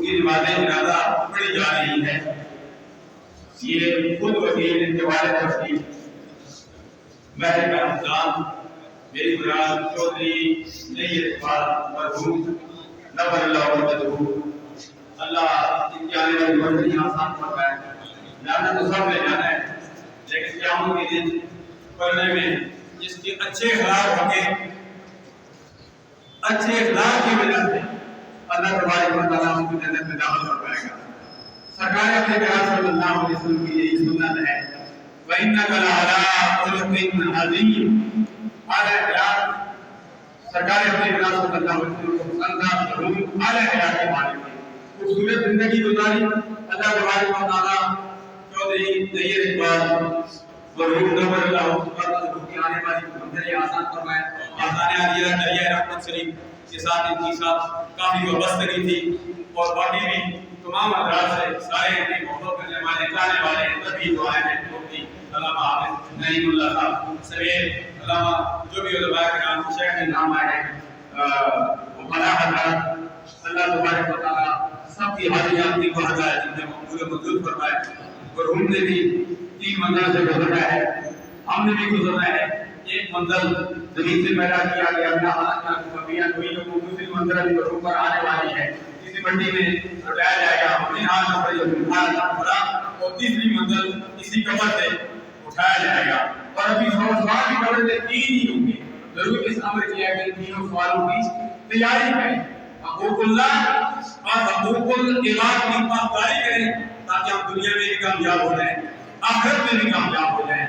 کی نماز جنازہ پڑھی جا رہی ہے۔ یہ خود وکیل ان کے والد وکیل محرم احمدان میری مراد چودھری نیر اقبال مرحوم نور اللہ وجدہ، اللہ ان کی آنے والی زندگی آسان فرمائے۔ جانا تو سب نے جانا ہے، لیکن قیامت کے دن پڑھنے میں جس کے اچھے اخلاق ہوں گے، اچھے اخلاق کی وجہ سے اللہ تبارک و تعالیٰ ان کو جنت میں داخل کروائے گا۔ سرکار اپنے پیغمبر صلی اللہ علیہ وسلم کی یہی سنت ہے، وَإِنَّكَ لَعَلَىٰ خُلُقٍ عَظِيمٍ۔ اعلیٰ حیات سرکار اپنے پیغمبر صلی اللہ علیہ وسلم کو پسند تھا، ضرور اعلیٰ حیات کے مالک تھے، خوبصورت زندگی گزاری۔ اللہ تبارک و تعالیٰ چودھری نیر اقبال مرحوم نور اللہ وجدہ کی آنے والی منزلیں آسان فرمائے۔ آسان عالیہ دریا رحمت شریف کے ساتھ ان کی ساتھ کافی وابستگی تھی، اور باقی بھی تمام حضرات سے سارے اپنی محبت کرنے والے چاہنے والے سبھی دعائیں میں ہوتی۔ علامہ حافظ نعیم اللہ صاحب سویر، علامہ جو بھی علماء کرام شیخ کے نام آئے ہیں، بڑا حضرات، اللہ تبارک و تعالیٰ سب کی حاجیات کی ہدایت میں مقبول منظور فرمائے۔ اور ہم نے بھی 3 منزل سے گزرنا ہے، ہم نے بھی گزرنا ہے۔ ایک منزل زمین سے پیدا کیا گیا اپنا حالات کبیاں ہوئی، جو دوسری منزل بھی اوپر آنے والی ہے، اسی مٹی میں اٹھایا جائے گا، اپنے ہاتھ میں پڑا، اور تیسری منزل اسی قبر سے اٹھایا جائے گا۔ اور ابھی سوال کی قبر سے 3 ہی ہوں گے، ضرور اس امر کیا کہ تینوں سوالوں کی تیاری کریں، حقوق اللہ اور حقوق العباد کی پاسداری کریں، تاکہ ہم دنیا میں بھی کامیاب ہو جائیں، آخرت میں بھی کامیاب ہو جائیں۔